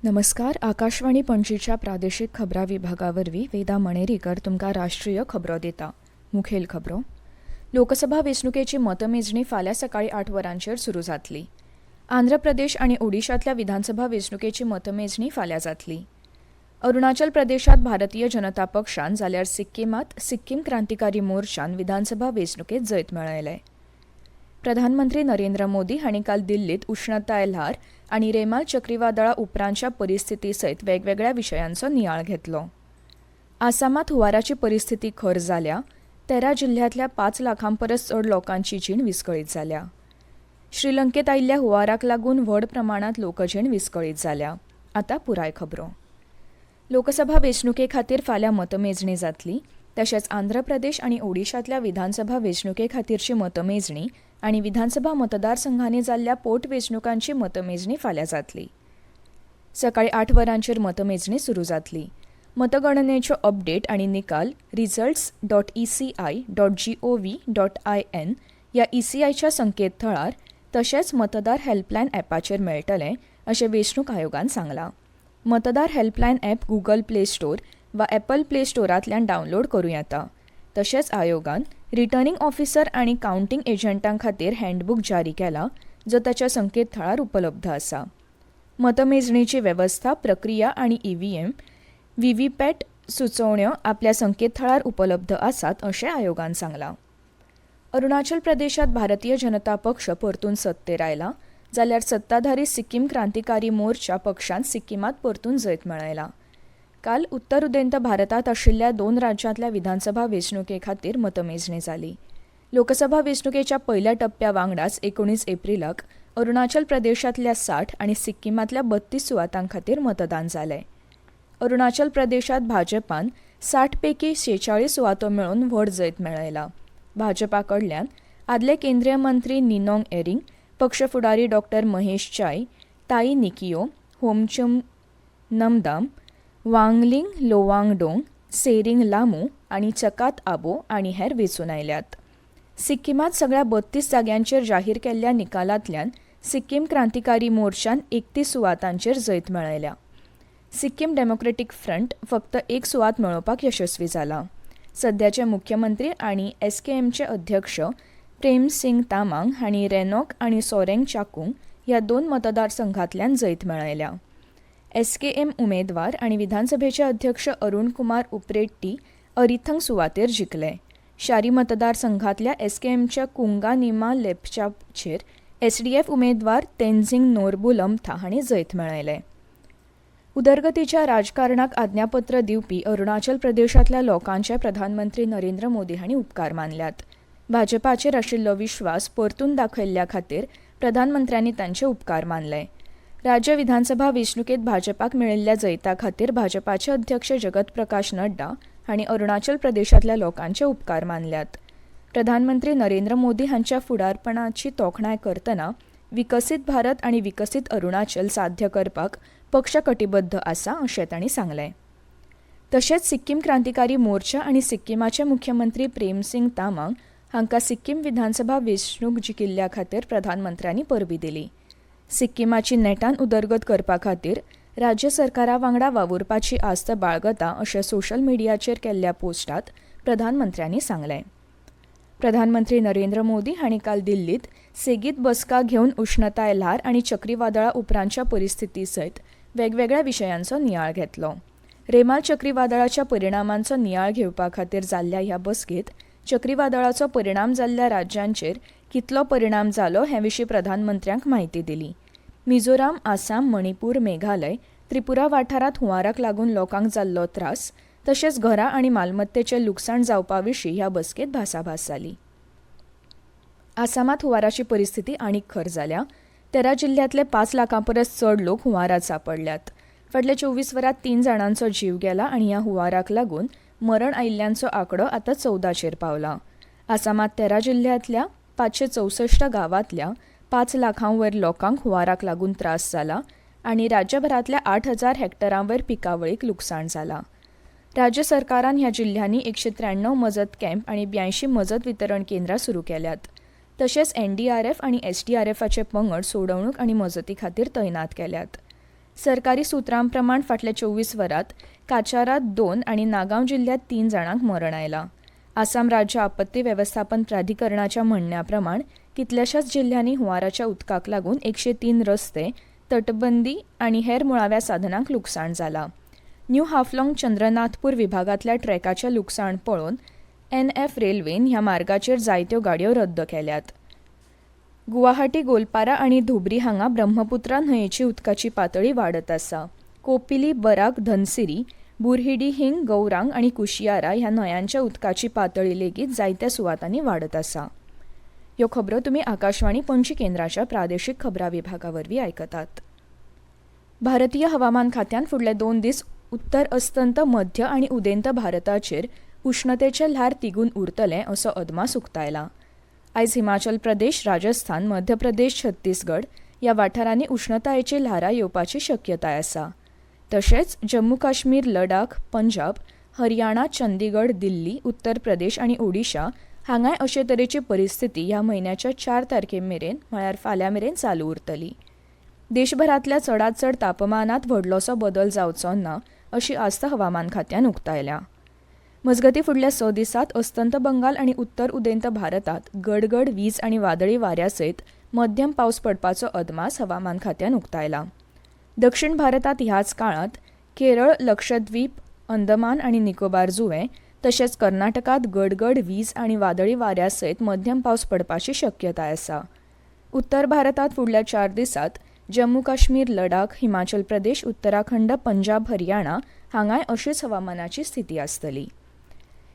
नमस्कार. आकाशवाणी पणजीच्या प्रादेशीक खबरां विभागावरवीं वेदा मणेरीकर तुमकां राष्ट्रीय खबरो दिता. मुखेल खबरो. लोकसभा वेंचणुकेची मतमेजणी फाल्यां सकाळीं 8 वरांचेर सुरू जातली. आंध्र प्रदेश आनी ओडिशांतल्या विधानसभा वेंचणुकेची मतमेजणी फाल्यां जातली. अरुणाचल प्रदेशात भारतीय जनता पक्षान जाल्यार सिक्कीमात सिक्कीम क्रांतिकारी मोर्चान विधानसभा वेंचणुकेत जैत मेळयले. प्रधानमंत्री नरेंद्र मोदी हांणी काल दिल्लीत उश्णताय ल्हार आनी रेमाल चक्रीवादळा उपरांतच्या परिस्थिती सयत वेगवेगळ्या विशयांचो नियाळ घेतलो. आसामात हुंवाराची परिस्थिती खर जाल्या. 13 जिल्ह्यांतल्या 5 लाखां परस चड लोकांची जीण विस्कळीत जाल्या. श्रीलंकेत आयिल्ल्या हुंवाराक लागून व्हड प्रमाणांत लोकजीण विस्कळीत जाल्या. आतां पुराय खबरो. लोकसभा वेंचणुके खातीर फाल्यां मतमेजणी जातली. तशेंच आंध्र प्रदेश आनी ओडिशांतल्या विधानसभा वेंचणुके खातीरची मतमेजणी आनी विधानसभा मतदारसंघांनी जाल्ल्या पोटवेंचणुकांची मतमेजणी फाल्यां जातली. सकाळीं 8 वरांचेर मतमेजणी सुरू जातली. मतगणनेच्यो अपडेट आनी निकाल results.eci.gov.in ह्या ECIच्या संकेतथळार तशेंच मतदार हेल्पलायन ॲपाचेर मेळटले अशें वेंचणूक आयोगान सांगलां. मतदार helpline app Google play store वा ॲपल प्ले स्टोरांतल्यान डावनलोड करूं येता. तशेंच आयोगान रिटर्निंग ऑफिसर आनी कावंटिंग एजंटां खातीर हँडबूक जारी केला जो ताच्या संकेतथळार उपलब्ध आसा. मतमेजणीची वेवस्था, प्रक्रिया आनी EVM, व्हीव्हीपॅट सुचोवण्यो आपल्या संकेतथळार उपलब्ध आसात अशें आयोगान सांगलां. अरुणाचल प्रदेशात भारतीय जनता पक्ष परतून सत्तेर आयला जाल्यार सत्ताधारी सिक्कीम क्रांतिकारी मोर्चा पक्षान सिक्कीमात परतून जैत मेळयला. काल उत्तर उदेंत भारतांत आशिल्ल्या 2 राज्यांतल्या विधानसभा वेंचणुके खातीर मतमेजणी जाली. लोकसभा वेंचणुकेच्या पयल्या टप्प्या वांगडाच 19 एप्रिलाक अरुणाचल प्रदेशांतल्या 60 आनी सिक्कीमांतल्या 32 सुवातां खातीर मतदान जालें. अरुणाचल प्रदेशांत भाजपान 60 पैकी 46 सुवातो मेळोवन व्हड जैत मेळयला. भाजपा कडल्यान आदले केंद्रीय मंत्री निनोंग एरिंग, पक्ष फुडारी डॉ महेश चाय, ताई निकियो, होमचुम नमदाम, वांगलिंग लोवांगडोंग, सेरिंग लामू आनी चकात आबो आनी हेर वेंचून आयल्यात. सिक्कीमांत सगळ्या 32 जाग्यांचेर जाहीर केल्ल्या निकालांतल्यान सिक्कीम क्रांतिकारी मोर्चान 31 सुवातांचेर जैत मेळयल्या. सिक्कीम डेमोक्रेटीक फ्रंट फक्त 1 सुवात मेळोवपाक यशस्वी जाला. सद्याचे मुख्यमंत्री आनी SKMचे अध्यक्ष प्रेम सिंग तामांग हांणी रेनॉक आनी सोरेंग चाकुंग ह्या 2 मतदारसंघांतल्यान जैत मेळयल्या. SKM उमेदवार आनी विधानसभेचे अध्यक्ष अरुण कुमार उप्रेट्टी अरिथंग सुवातेर जिखले. शारी मतदारसंघांतल्या SKMच्या कुंगा निमा लेप्चाचेर SDF उमेदवार तेन्झिंग नोरबुलमथा हांणी जैत मेळयले. उदरगतीच्या राजकारणाक आज्ञापत्र दिवपी अरुणाचल प्रदेशांतल्या लोकांचे प्रधानमंत्री नरेंद्र मोदी हांणी उपकार मानल्यात. भाजपाचेर आशिल्लो विश्वास परतून दाखयल्ल्या खातीर प्रधानमंत्र्यांनी तांचे उपकार मानले. राज्य विधानसभा वेंचणुकेत भाजपाक मेळिल्ल्या जैता खातीर भाजपाचे अध्यक्ष जगत प्रकाश नड्डा हांणी अरुणाचल प्रदेशांतल्या लोकांचे उपकार मानल्यात. प्रधानमंत्री नरेंद्र मोदी हांच्या फुडारपणाची तोखणाय करतना विकसीत भारत आनी विकसीत अरुणाचल साध्य करपाक पक्ष कटिबद्ध आसा अशें तांणी सांगलें. तशेंच सिक्कीम क्रांतिकारी मोर्चा आनी सिक्कीमाचे मुख्यमंत्री प्रेम सिंग तामांग हांकां सिक्कीम विधानसभा वेंचणूक जिखिल्ल्या खातीर प्रधानमंत्र्यांनी परबीं दिली. सिक्कीमाची नेटान उदरगत करपा खातीर राज्य सरकारा वांगडा वावुरपाची आस्त बाळगता अशें सोशल मिडियाचेर केल्ल्या पोस्टांत प्रधानमंत्र्यांनी सांगलें. प्रधानमंत्री नरेंद्र मोदी हांणी काल दिल्लीत सेगीत बसका घेवन उश्णताय ल्हार आनी चक्रीवादळा उपरांतच्या परिस्थिती सयत वेगवेगळ्या विशयांचो नियाळ घेतलो. रेमाल चक्रीवादळाच्या परिणामांचो नियाळ घेवपा खातीर जाल्ल्या ह्या बसकेंत चक्रीवादळाचो परिणाम जाल्ल्या राज्यांचेर कितलो परिणाम जालो हे विशीं प्रधानमंत्र्यांक म्हायती दिली. मिझोराम, आसाम, मणिपूर, मेघालय, त्रिपुरा वाठारांत हुंवाराक लागून लोकांक जाल्लो त्रास तशेंच घरां आनी मालमत्तेचें लुकसाण जावपा विशीं ह्या बसकेंत भासाभास जाली. आसामात हुंवाराची परिस्थिती आनीक खर जाल्या. 13 जिल्ह्यांतले 5 लाखां परस चड लोक हुंवारात सांपडल्यात. फाटल्या 24 वरांत 3 जाणांचो जीव गेला आनी ह्या हुंवाराक लागून मरण आयिल्ल्यांचो आंकडो आतां 14चेर पावला. आसामात 13 जिल्ह्यांतल्या 564 गांवांतल्या 5 लाखां वयर लोकांक हुंवाराक लागून त्रास जाला आनी राज्यभरांतल्या 8,000 हेक्टरां वयर पिकावळीक लुकसाण जालां. राज्य सरकारान ह्या जिल्ह्यांनी 193 मजत कॅम्प आनी 82 मजत वितरण केंद्रां सुरू केल्यात. तशेंच NDRF आनी SDRFचे पंगड सोडवणूक आनी मजती खातीर तैनात केल्यात. सरकारी सुत्रां प्रमाण फाटल्या 24 वरांत काचारात 2 आनी नागांव जिल्ह्यात 3 जाणांक मरण आयलां. आसाम राज्य आपत्ती वेवस्थापन प्राधिकरणाच्या म्हणण्या प्रमाण कितल्याशाच जिल्ह्यांनी हुंवाराच्या उदकाक लागून 103 रस्ते, तटबंदी आनी हेर मुळाव्या साधनांक लुकसाण जालां. न्यू हाफलांग चंद्रनाथपूर विभागांतल्या ट्रॅकाचें लुकसाण पळोवन NF रेल्वेन ह्या मार्गाचेर जायत्यो गाडयो रद्द केल्यात. गुवाहाटी, गोलपारा आनी धुब्री हांगा ब्रह्मपुत्रा न्हंयेची उदकाची पातळी वाडत आसा. कोपिली, बराक, धनसिरी, बुरहिडी, हिंग, गौरांग आनी कुशियारा ह्या न्हंयांच्या उदकाची पातळी लेगीत जायत्या सुवातांनी वाडत आसा. ह्यो खबरो तुमी आकाशवाणी पणजी केंद्राच्या प्रादेशीक खबरां विभागावरवीं आयकतात. भारतीय हवामान खात्यान फुडले 2 दीस उत्तर अस्तंत, मध्य आनी उदेंत भारताचेर उश्णतेचें ल्हार तिगून उरतलें असो अदमास उक्तायला. आयज हिमाचल प्रदेश, राजस्थान, मध्य प्रदेश, छत्तीसगड ह्या वाठारांनी उश्णतायेची ल्हारां येवपाची शक्यताय आसा. तशेंच जम्मू काश्मीर, लडाख, पंजाब, हरियाणा, चंदीगड, दिल्ली, उत्तर प्रदेश आनी ओडिशा हांगाय अशे तरेची परिस्थिती ह्या म्हयन्याच्या 4 तारखेमेरेन म्हळ्यार फाल्यां मेरेन चालू उरतली. देशभरांतल्या चडांत चड तापमानांत व्हडलोसो बदल जावचो ना अशी आस्त हवामान खात्यान उक्तायल्या. मजगतीं फुडल्या 6 दिसांत अस्तंत बंगाल आनी उत्तर उदेंत भारतांत गडगड, वीज आनी वादळी वाऱ्या सयत मध्यम पावस पडपाचो अदमास हवामान खात्यान उक्तायला. दक्षिण भारतांत ह्याच काळांत केरळ, लक्षद्वीप, अंदमान आनी निकोबार जुंवे तशेंच कर्नाटकांत गडगड, वीज आनी वादळी वाऱ्या सयत मध्यम पावस पडपाची शक्यताय आसा. उत्तर भारतांत फुडल्या 4 दिसांत जम्मू काश्मीर, लडाख, हिमाचल प्रदेश, उत्तराखंड, पंजाब, हरियाणा हांगाय अशीच हवामानाची स्थिती आसतली.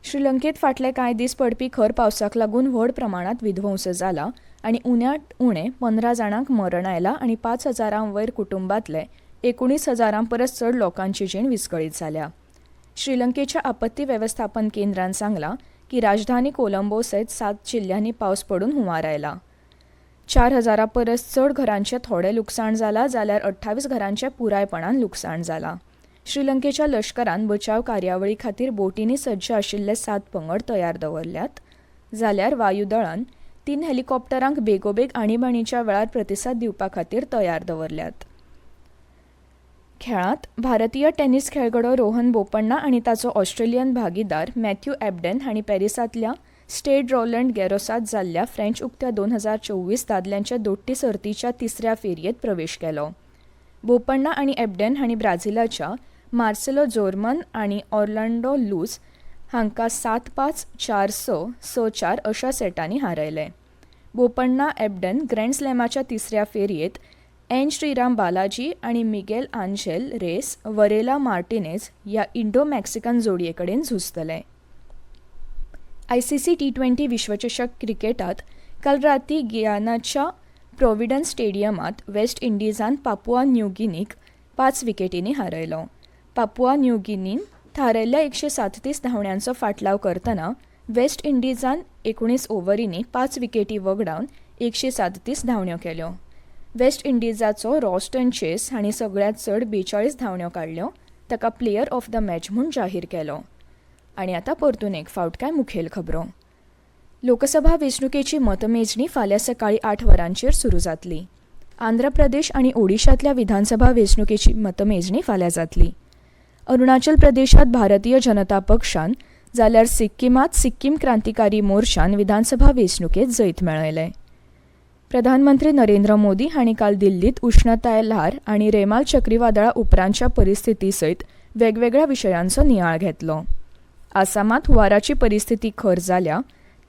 श्रीलंकेत फाटले कांय दीस पडपी खर पावसाक लागून व्हड प्रमाणांत विध्वंस जाला आनी उण्यांत उणे 15 जाणांक मरण आयलां आनी 5,000 वयर कुटुंबांतले 19,000 परस चड लोकांची जीण विस्कळीत जाल्या. श्रीलंकेच्या आपत्ती वेवस्थापन केंद्रान सांगलां की राजधानी कोलंबो सयत 7 जिल्ह्यांनी पावस पडून हुंवार आयला. 4,000 परस चड घरांचें थोडें लुकसाण जालां जाल्यार 28 घरांचें पुरायपणान लुकसाण जालां. श्रीलंकेच्या लश्करान बचाव कार्यावळी खातीर बोटींनी सज्ज आशिल्ले 7 पंगड तयार दवरल्यात, जाल्यार वायुदळान 3 हेलिकॉप्टरांक बेगोबेग आणीबाणीच्या वेळार प्रतिसाद दिवपा खातीर तयार दवरल्यात. खेळांत भारतीय टेनिस खेळगडो रोहन बोपण्णा आनी ताचो ऑस्ट्रेलियन भागीदार मॅथ्यू एबडेन हांणी पॅरिसांतल्या स्टेड रॉलंड गॅरोसात जाल्ल्या फ्रेंच उक्त्या 2024 दादल्यांच्या दोट्टी सर्तीच्या 3ऱ्या फेरयेत प्रवेश केलो. बोपण्णा आनी एबडेन हांणी ब्राझीलाच्या मार्सेलो जोर्मन आनी ऑर्लांडो लूज हांकां 7-5, 4-6, 6-4 अशा सेटांनी हारयले. बोपण्णा एबडेन ग्रँड स्लॅमाच्या 3ऱ्या फेरयेत एन श्रीराम बालाजी आनी Miguel Angel Reyes Varela Martinez ह्या इंडो मॅक्सिकन जोडये कडेन झुजतले. ICC T20 विश्वचषक क्रिकेटात काल रातीं गियानाच्या प्रोव्हिडन्स स्टेडियमांत वेस्ट इंडिजान पापुआ न्यू गिनीक 5 विकेटींनी हारयलो. पापुआ न्यू गिनीन थारयल्ल्या 137 धांवड्यांचो फाटलाव करतना वेस्ट इंडिजान 19 ओव्हरींनी 5 विकेटी वगडावन 137 धांवड्यो केल्यो. वेस्ट इंडिजाचो रॉस्टन चेस हांणी सगळ्यांत चड 42 धांवड्यो काडल्यो, ताका प्लेयर ऑफ द मॅच म्हूण जाहीर केलो. आनी आतां परतून एक फावट कांय मुखेल खबरो. लोकसभा वेंचणुकेची मतमेजणी फाल्यां सकाळीं 8 वरांचेर सुरू जातली. आंध्र प्रदेश आनी ओडिशांतल्या विधानसभा वेंचणुकेची मतमेजणी फाल्यां जातली. अरुणाचल प्रदेशांत भारतीय जनता पक्षान जाल्यार सिक्कीमांत सिक्कीम क्रांतिकारी मोर्चान विधानसभा वेंचणुकेत जैत मेळयलें. प्रधानमंत्री नरेंद्र मोदी हांणी काल दिल्लीत उश्णताय ल्हार आनी रेमाल चक्रीवादळा उपरांतच्या परिस्थिती सयत वेगवेगळ्या विशयांचो नियाळ घेतलो. आसामांत हुंवाराची परिस्थिती खर जाल्या.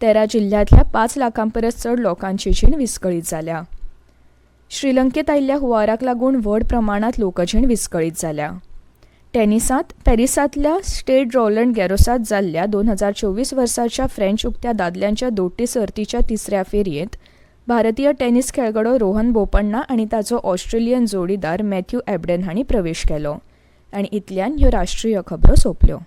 13 जिल्ह्यांतल्या 5 लाखां परस चड लोकांची जीण विस्कळीत जाल्या. श्रीलंकेत आयिल्ल्या हुंवाराक लागून व्हड प्रमाणांत लोकजीण विस्कळीत जाल्या. टेनिसांत पॅरिसांतल्या स्टेड रॉलंड गॅरोसात जाल्ल्या 2024 वर्साच्या फ्रेंच उक्त्या दादल्यांच्या दोट्टी सर्तीच्या 3ऱ्या फेरयेंत भारतीय टेनिस खेळगडो रोहन बोपण्णा आनी ताचो ऑस्ट्रेलियन जोडीदार मॅथ्यू एबडेन हांणी प्रवेश केलो. आनी इतल्यान ह्यो राष्ट्रीय खबरो सोंपल्यो.